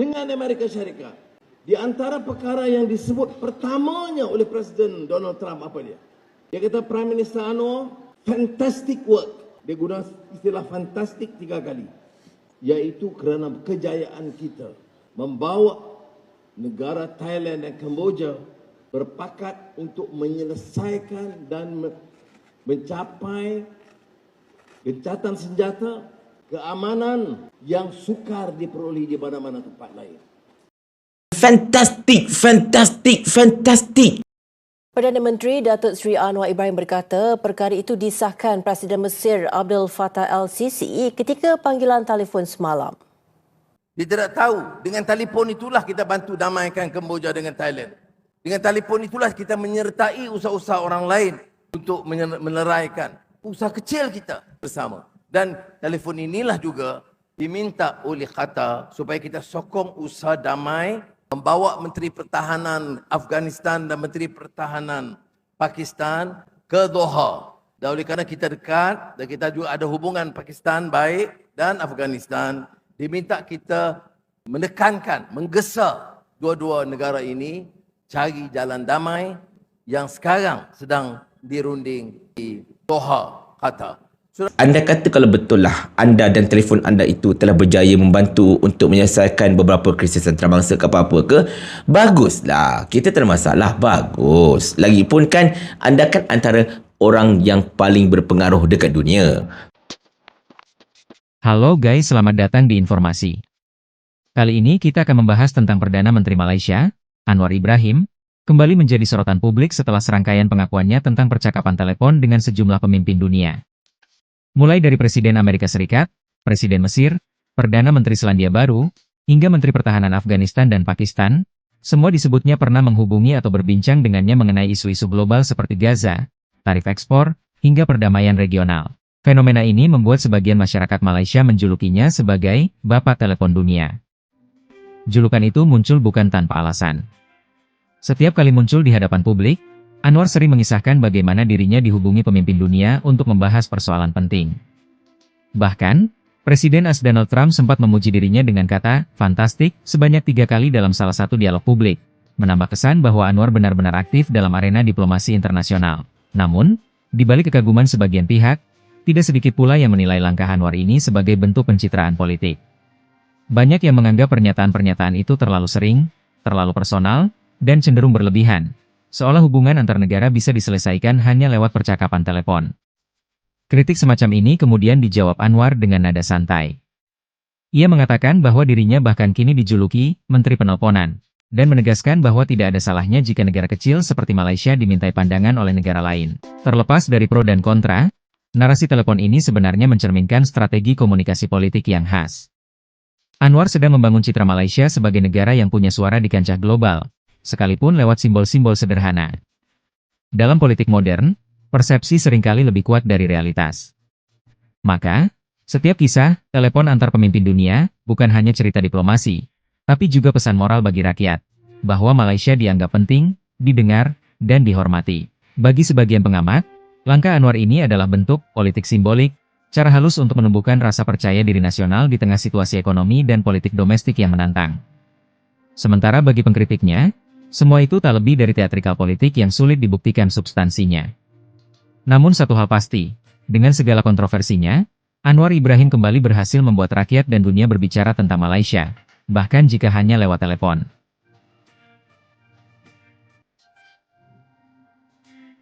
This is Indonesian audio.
dengan Amerika Syarikat. Di antara perkara yang disebut pertamanya oleh Presiden Donald Trump apa dia? Dia kata Prime Minister Anwar, fantastic work. Dia guna istilah fantastic 3 kali. Yaitu kerana kejayaan kita membawa negara Thailand dan Kemboja berpakat untuk menyelesaikan dan mencapai gencatan senjata, keamanan yang sukar diperoleh di mana-mana tempat lain. Fantastic, fantastic, fantastic. Perdana Menteri Datuk Seri Anwar Ibrahim berkata perkara itu disahkan Presiden Mesir Abdel Fattah al-Sisi ketika panggilan telefon semalam. Dia tidak tahu, dengan telefon itulah kita bantu damaikan Kemboja dengan Thailand. Dengan telefon itulah kita menyertai usaha-usaha orang lain untuk meneraikan usaha kecil kita bersama. Dan telefon inilah juga diminta oleh Qatar supaya kita sokong usaha damai, membawa Menteri Pertahanan Afghanistan dan Menteri Pertahanan Pakistan ke Doha. Dan oleh kerana kita dekat dan kita juga ada hubungan Pakistan baik dan Afghanistan, diminta kita menekankan, menggesa dua-dua negara ini cari jalan damai yang sekarang sedang dirunding di Doha, Qatar. Anda kata kalau betul lah anda dan telefon anda itu telah berjaya membantu untuk menyelesaikan beberapa krisis antarabangsa ke apa-apa ke, baguslah, kita tak ada masalah, bagus. Lagipun kan anda kan antara orang yang paling berpengaruh dekat dunia. Halo guys, selamat datang di informasi. Kali ini kita akan membahas tentang Perdana Menteri Malaysia, Anwar Ibrahim, kembali menjadi sorotan publik setelah serangkaian pengakuannya tentang percakapan telepon dengan sejumlah pemimpin dunia. Mulai dari Presiden Amerika Serikat, Presiden Mesir, Perdana Menteri Selandia Baru, hingga Menteri Pertahanan Afghanistan dan Pakistan, semua disebutnya pernah menghubungi atau berbincang dengannya mengenai isu-isu global seperti Gaza, tarif ekspor, hingga perdamaian regional. Fenomena ini membuat sebagian masyarakat Malaysia menjulukinya sebagai Bapak Telepon Dunia. Julukan itu muncul bukan tanpa alasan. Setiap kali muncul di hadapan publik, Anwar sering mengisahkan bagaimana dirinya dihubungi pemimpin dunia untuk membahas persoalan penting. Bahkan, Presiden AS Donald Trump sempat memuji dirinya dengan kata "fantastik" sebanyak 3 kali dalam salah satu dialog publik, menambah kesan bahwa Anwar benar-benar aktif dalam arena diplomasi internasional. Namun, di balik kekaguman sebagian pihak, tidak sedikit pula yang menilai langkah Anwar ini sebagai bentuk pencitraan politik. Banyak yang menganggap pernyataan-pernyataan itu terlalu sering, terlalu personal, dan cenderung berlebihan, seolah hubungan antar negara bisa diselesaikan hanya lewat percakapan telepon. Kritik semacam ini kemudian dijawab Anwar dengan nada santai. Ia mengatakan bahwa dirinya bahkan kini dijuluki Menteri Penelponan, dan menegaskan bahwa tidak ada salahnya jika negara kecil seperti Malaysia dimintai pandangan oleh negara lain. Terlepas dari pro dan kontra, narasi telepon ini sebenarnya mencerminkan strategi komunikasi politik yang khas. Anwar sedang membangun citra Malaysia sebagai negara yang punya suara di kancah global, sekalipun lewat simbol-simbol sederhana. Dalam politik modern, persepsi seringkali lebih kuat dari realitas. Maka, setiap kisah telepon antar pemimpin dunia bukan hanya cerita diplomasi, tapi juga pesan moral bagi rakyat, bahwa Malaysia dianggap penting, didengar, dan dihormati. Bagi sebagian pengamat, langkah Anwar ini adalah bentuk politik simbolik, cara halus untuk menumbuhkan rasa percaya diri nasional di tengah situasi ekonomi dan politik domestik yang menantang. Sementara bagi pengkritiknya, semua itu tak lebih dari teatrikal politik yang sulit dibuktikan substansinya. Namun satu hal pasti, dengan segala kontroversinya, Anwar Ibrahim kembali berhasil membuat rakyat dan dunia berbicara tentang Malaysia, bahkan jika hanya lewat telepon.